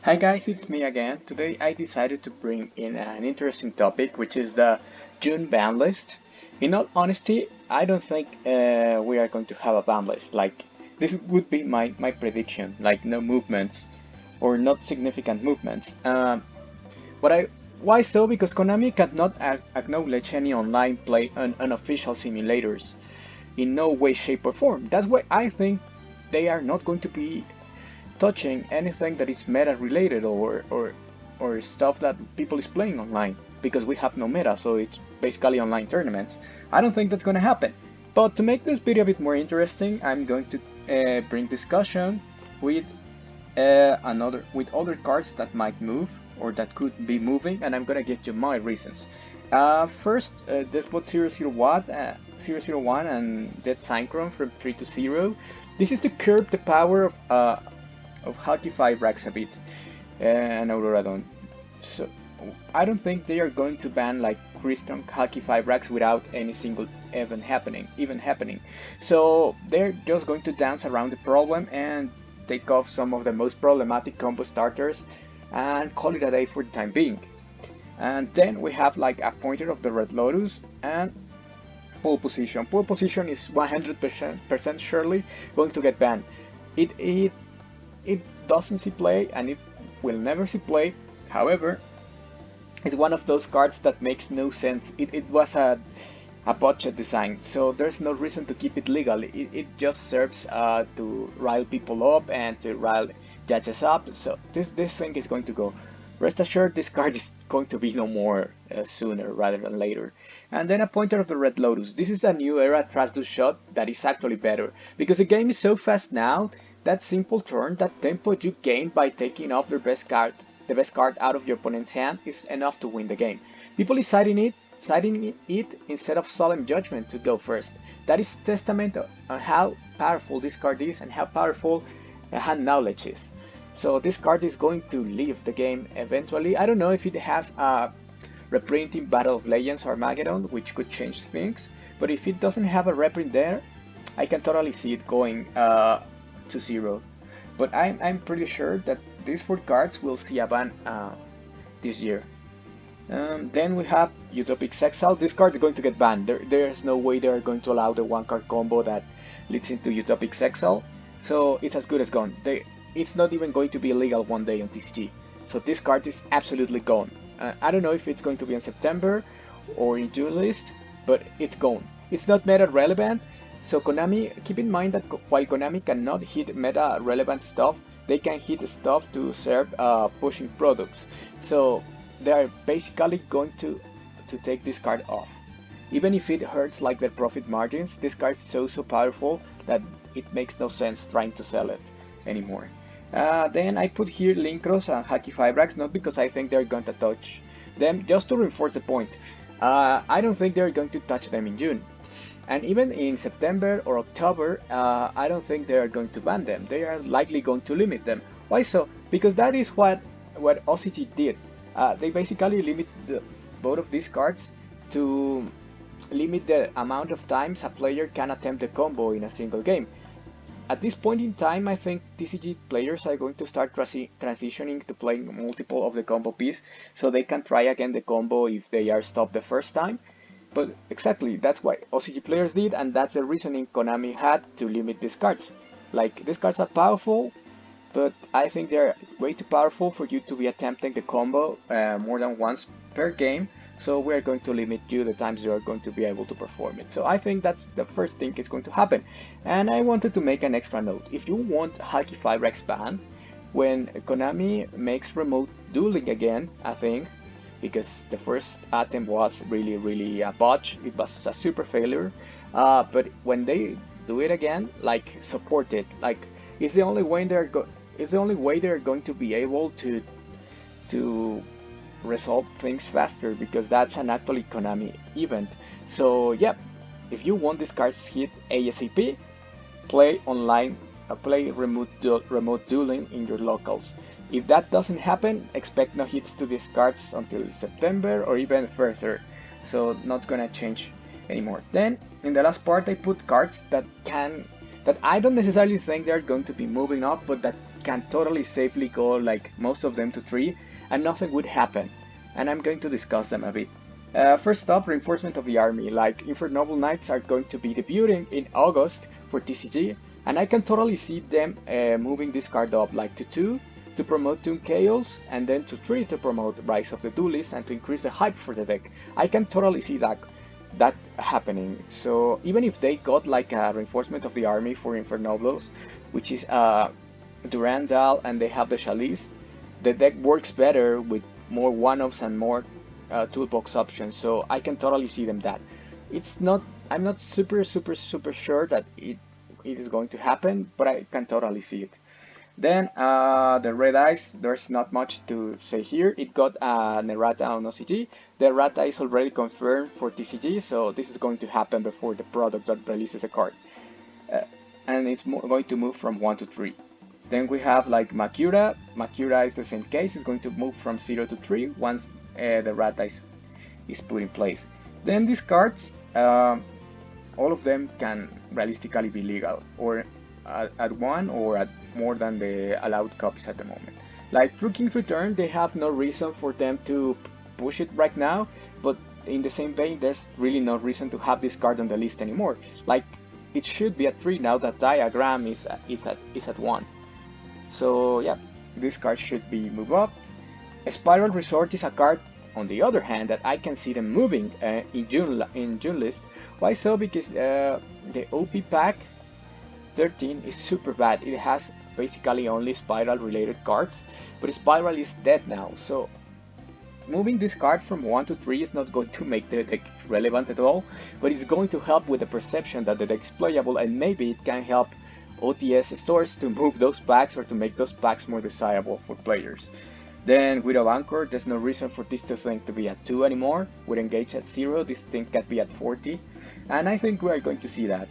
Hi guys, it's me again. Today I decided to bring in an interesting topic, which is the June ban list. In all honesty, I don't think we are going to have a ban list. Like, this would be my prediction, like no movements or not significant movements. What I Why so? Because Konami cannot acknowledge any online play on unofficial simulators in no way, shape, or form. That's why I think they are not going to be touching anything that is meta related or stuff that people is playing online because we have no meta, so it's basically online tournaments. I don't think that's gonna happen. But to make this video a bit more interesting, I'm going to bring discussion with with other cards that might move or that could be moving, and I'm gonna give you my reasons. First, Despot 001 and Dead Synchron from 3 to 0. This is to curb the power of Hockey 5 racks a bit, and Aurora don't. So I don't think they are going to ban like Crystal Hockey 5 racks without any single even happening. So they're just going to dance around the problem and take off some of the most problematic combo starters and call it a day for the time being. And then we have like a pointer of the Red Lotus and pole position. Pole position is 100% surely going to get banned. It doesn't see play and it will never see play. However, it's one of those cards that makes no sense. It was a budget design, so there's no reason to keep it legal. It just serves to rile people up and to rile judges up. So this thing is going to go. Rest assured, this card is going to be no more sooner rather than later. And then a pointer of the Red Lotus. This is a new era Tratus shot that is actually better because the game is so fast now. That simple turn, that tempo you gain by taking off the best card out of your opponent's hand is enough to win the game. People is citing it instead of solemn judgment to go first. That is testament on how powerful this card is and how powerful hand knowledge is. So this card is going to leave the game eventually. I don't know if it has a reprint in Battle of Legends or Armageddon, which could change things, but if it doesn't have a reprint there, I can totally see it going to 0. But I'm pretty sure that these 4 cards will see a ban this year. Then we have Utopix Exile. This card is going to get banned. There's no way they're going to allow the 1-card combo that leads into Utopix Exile. So it's as good as gone. It's not even going to be illegal one day on TCG. So this card is absolutely gone. I don't know if it's going to be in September or in June list, but it's gone. It's not meta relevant. So Konami, keep in mind that while Konami cannot hit meta relevant stuff, they can hit stuff to serve pushing products. So they are basically going to take this card off. Even if it hurts like their profit margins, this card is so powerful that it makes no sense trying to sell it anymore. Then I put here Linkros and Haki Fibrax, not because I think they're going to touch them, just to reinforce the point. I don't think they're going to touch them in June. And even in September or October, I don't think they are going to ban them. They are likely going to limit them. Why so? Because that is what OCG did. They basically limit both of these cards to limit the amount of times a player can attempt the combo in a single game. At this point in time, I think TCG players are going to start transitioning to playing multiple of the combo piece, so they can try again the combo if they are stopped the first time. But exactly, that's what OCG players did, and that's the reasoning Konami had to limit these cards. Like, these cards are powerful, but I think they're way too powerful for you to be attempting the combo more than once per game, so we're going to limit you the times you are going to be able to perform it. So I think that's the first thing is going to happen. And I wanted to make an extra note. If you want Haki 5X ban, when Konami makes remote dueling again, I think, because the first attempt was really a botch, it was a super failure, but when they do it again, like, support it. Like, it's the only way they're going to be able to resolve things faster, because that's an actually Konami event. So yeah, if you want these cards hit ASAP, play online, play remote dueling in your locals. If that doesn't happen, expect no hits to these cards until September or even further. So not gonna change anymore. Then in the last part I put cards that I don't necessarily think they're going to be moving up, but that can totally safely go like most of them to 3 and nothing would happen, and I'm going to discuss them a bit. First up, reinforcement of the army, like Infernoble Knights are going to be debuting in August for TCG, and I can totally see them moving this card up like to 2 to promote Toon Chaos, and then to 3 to promote Rise of the Duelist and to increase the hype for the deck. I can totally see that happening. So even if they got like a reinforcement of the army for Infernobles, which is Durandal, and they have the Chalice, the deck works better with more one-offs and more toolbox options, so I can totally see them that. I'm not super sure that it is going to happen, but I can totally see it. Then the Red Eyes, there's not much to say here. It got an errata on OCG. The errata is already confirmed for TCG, so this is going to happen before the product that releases a card. And it's going to move from 1 to 3. Then we have like Makura. Makura is the same case. It's going to move from 0 to 3 once the errata is put in place. Then these cards, all of them can realistically be legal, or at 1 or at more than the allowed copies at the moment. Like True King's Return, they have no reason for them to push it right now, but in the same vein, there's really no reason to have this card on the list anymore. Like, it should be at 3 now that Diagram is at 1. So yeah, this card should be moved up. A Spiral Resort is a card, on the other hand, that I can see them moving in June list. Why so? Because the OP pack 13 is super bad. It has basically only Spiral related cards, but Spiral is dead now, so moving this card from 1 to 3 is not going to make the deck relevant at all, but it's going to help with the perception that the deck is playable, and maybe it can help OTS stores to move those packs or to make those packs more desirable for players. Then Widow Anchor, there's no reason for this thing to be at 2 anymore. With Engage at 0, this thing can be at 40, and I think we are going to see that.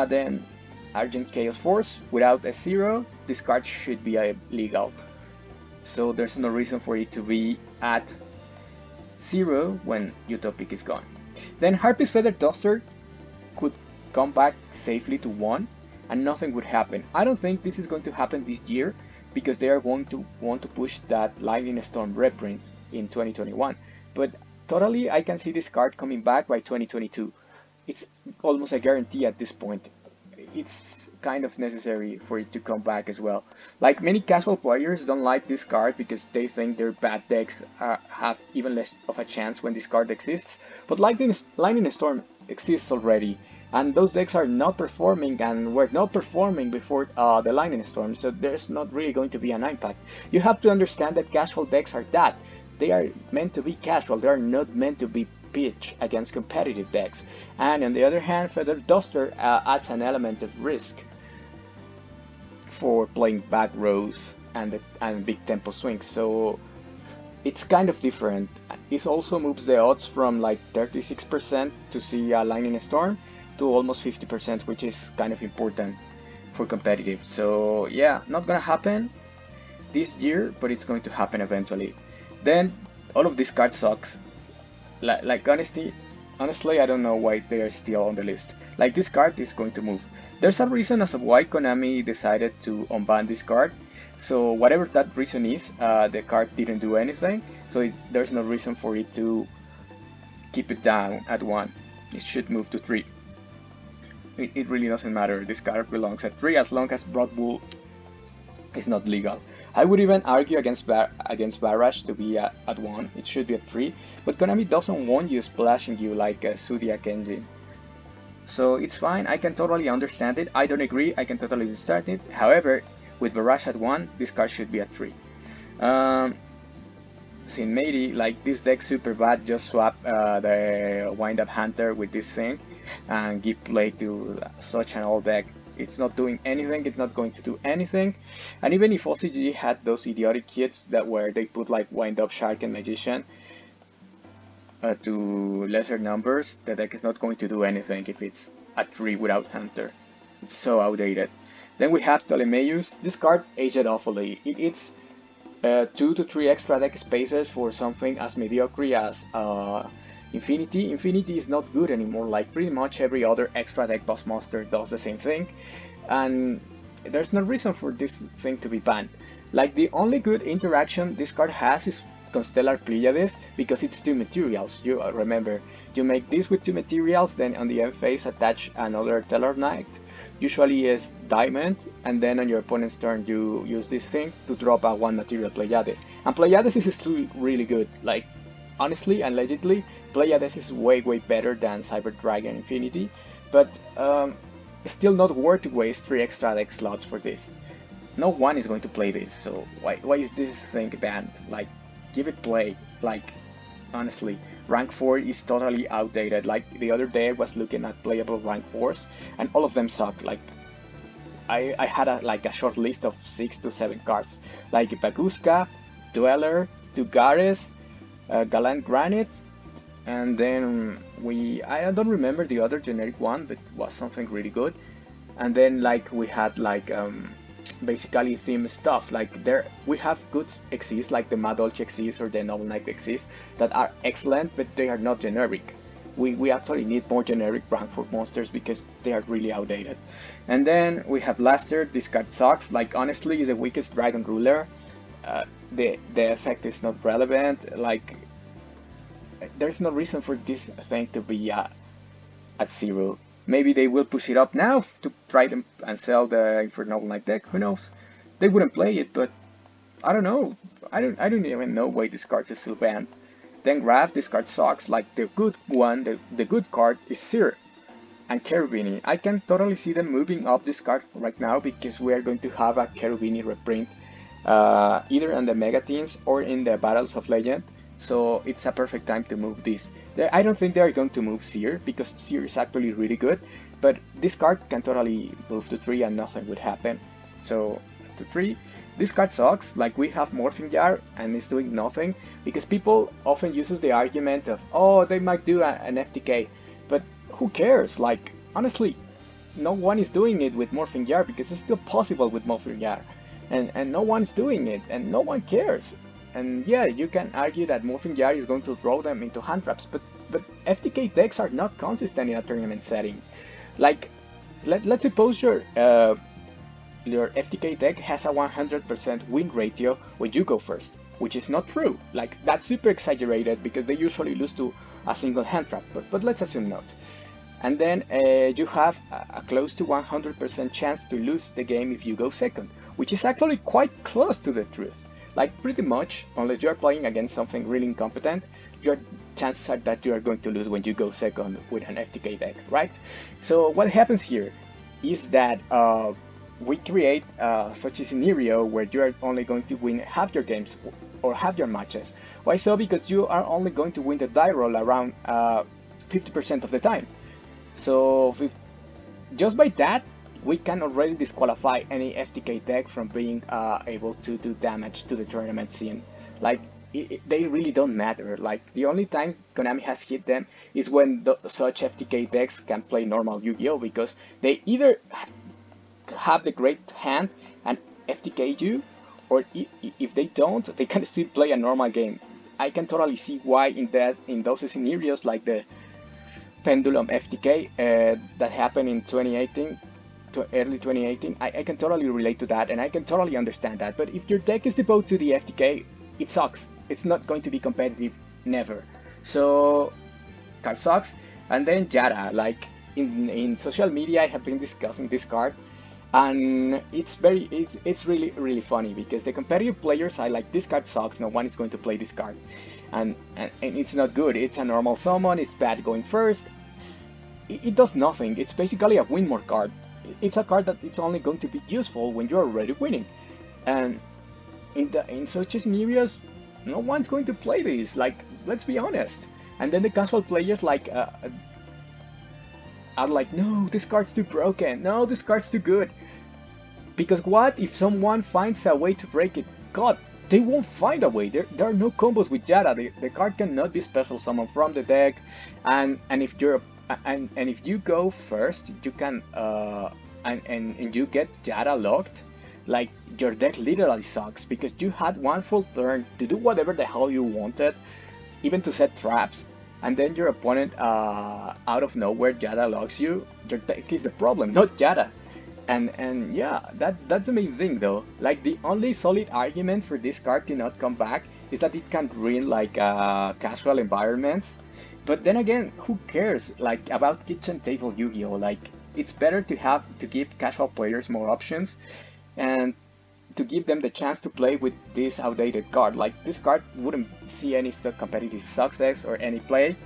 Then Argent Chaos Force, without a 0, this card should be legal. So there's no reason for it to be at 0 when Utopic is gone. Then Harpies Feather Duster could come back safely to 1 and nothing would happen. I don't think this is going to happen this year because they are going to want to push that Lightning Storm reprint in 2021. But totally I can see this card coming back by 2022. It's almost a guarantee at this point. It's kind of necessary for it to come back as well. Like, many casual players don't like this card because they think their bad decks have even less of a chance when this card exists, but Lightning Storm exists already, and those decks are not performing and were not performing before the Lightning Storm, so there's not really going to be an impact. You have to understand that casual decks are that. They are meant to be casual, they are not meant to be pitch against competitive decks. And on the other hand, Feather Duster adds an element of risk for playing back rows and big tempo swings, so it's kind of different. It also moves the odds from like 36% to see a Lightning Storm to almost 50%, which is kind of important for competitive. So yeah, not gonna happen this year, but it's going to happen eventually. Then all of these cards sucks. Like honestly, I don't know why they are still on the list. Like, this card is going to move. There's a reason as of why Konami decided to unban this card. So whatever that reason is, the card didn't do anything. So there's no reason for it to keep it down at 1. It should move to 3. It really doesn't matter. This card belongs at 3 as long as Blood Bull is not legal. I would even argue against Barrage to be at 1. It should be at 3, but Konami doesn't want you splashing you like a Zodiac engine. So it's fine, I can totally understand it. I don't agree, I can totally understand it. However, with Barrage at 1, this card should be at 3. Sinmeidi, like, this deck super bad, just swap the Wind Up Hunter with this thing and give play to such an old deck. It's not doing anything, it's not going to do anything. And even if OCG had those idiotic kits that where they put like Wind Up Shark and Magician to lesser numbers, the deck is not going to do anything if it's at 3 without Hunter. It's so outdated. Then we have Ptolemaeus. This card aged awfully. It's 2 to 3 extra deck spaces for something as mediocre as Infinity. Infinity is not good anymore. Like, pretty much every other extra deck boss monster does the same thing, and there's no reason for this thing to be banned. Like the only good interaction this card has is Constellar Pleiades, because it's two materials. You remember, you make this with two materials, then on the end phase attach another Tellarknight, usually is diamond, and then on your opponent's turn you use this thing to drop a one material Pleiades. And Pleiades is still really good. Like honestly and legitimately, Pleiades is way better than Cyber Dragon Infinity, but still not worth to waste 3 extra deck slots for this. No one is going to play this, so why is this thing banned? Like, give it play. Like, honestly, rank 4 is totally outdated. Like, the other day I was looking at playable rank 4s, and all of them suck. Like, I had a short list of 6 to 7 cards, like Baguska, Dweller, Tugares, Galant Granite, and then I don't remember the other generic one, but it was something really good. And then like we had like basically theme stuff. Like there we have good exes like the Madolch exes or the Noble Knight exes that are excellent, but they are not generic. We actually need more generic rank 4 monsters because they are really outdated. And then we have Laster. This card sucks. Like honestly, is the weakest dragon ruler. The effect is not relevant. Like there's no reason for this thing to be at 0. Maybe they will push it up now to try them and sell the Noble Knight deck. Who knows? They wouldn't play it, but I don't know. I don't even know why this card is still banned. Then Graf, this card sucks. Like the good one, the good card is Seer and Cherubini. I can totally see them moving up this card right now because we are going to have a Cherubini reprint either on the Mega Teams or in the Battles of Legend. So it's a perfect time to move this. I don't think they are going to move Seer because Seer is actually really good, but this card can totally move to 3 and nothing would happen. So to 3, this card sucks. Like we have Morphing Jar and it's doing nothing because people often uses the argument of, oh, they might do an FTK, but who cares? Like honestly, no one is doing it with Morphing Jar because it's still possible with Morphing Jar, and no one's doing it and no one cares. And yeah, you can argue that Morphing Jar is going to throw them into hand traps, but FTK decks are not consistent in a tournament setting. Like, let's suppose your FTK deck has a 100% win ratio when you go first, which is not true. Like, that's super exaggerated because they usually lose to a single hand trap, but let's assume not. And then you have a close to 100% chance to lose the game if you go second, which is actually quite close to the truth. Like pretty much, unless you are playing against something really incompetent, your chances are that you are going to lose when you go second with an FTK deck, right? So what happens here is that we create such a scenario where you are only going to win half your games or half your matches. Why so? Because you are only going to win the die roll around 50% of the time. So just by that, we can already disqualify any FTK deck from being able to do damage to the tournament scene. Like, they really don't matter. Like, the only time Konami has hit them is when such FTK decks can play normal Yu-Gi-Oh! Because they either have the great hand and FTK you, or if they don't, they can still play a normal game. I can totally see why in those scenarios, like the Pendulum FTK that happened in 2018, early 2018, I can totally relate to that and I can totally understand that. But if your deck is devoted to the FTK, it sucks. It's not going to be competitive, never. So card sucks. And then Chara, like in social media I have been discussing this card, and it's really funny because the competitive players are like, this card sucks, no one is going to play this card, and it's not good. It's a normal summon, it's bad going first, it does nothing. It's basically a win more card. It's a card that it's only going to be useful when you're already winning, and in such scenarios, no one's going to play this. Like, let's be honest. And then the casual players like are like, no, this card's too broken. No, this card's too good. Because what if someone finds a way to break it? God, they won't find a way. There are no combos with Chara. The card cannot be special summoned from the deck, and if you're and if you go first, you can and you get Chara locked, like your deck literally sucks because you had one full turn to do whatever the hell you wanted, even to set traps, and then your opponent out of nowhere Chara locks you. Your deck is the problem, not Chara. And yeah, that's the main thing though. Like the only solid argument for this card to not come back is that it can ruin like casual environments. But then again, who cares like about kitchen table Yu-Gi-Oh? Like it's better to have to give casual players more options and to give them the chance to play with this outdated card. Like this card wouldn't see any competitive success or any play.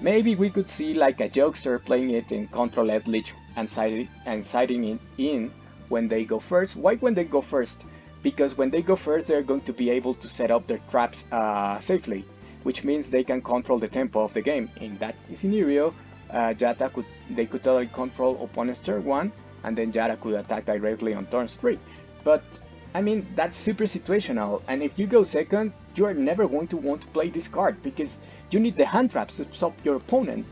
Maybe we could see like a jokester playing it in control eldlich and siding it in when they go first. Why when they go first? Because when they go first, they're going to be able to set up their traps safely, which means they can control the tempo of the game. In that scenario, they could totally control opponent's turn 1, and then Chara could attack directly on turn 3. But I mean, that's super situational, and if you go second, you are never going to want to play this card because you need the hand traps to stop your opponent.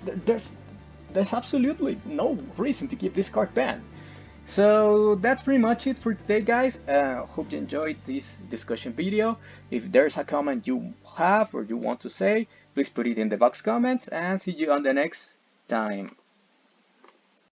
There's absolutely no reason to keep this card banned. So that's pretty much it for today, guys. Hope you enjoyed this discussion video. If there's a comment you have or you want to say, please put it in the box comments, and see you on the next time.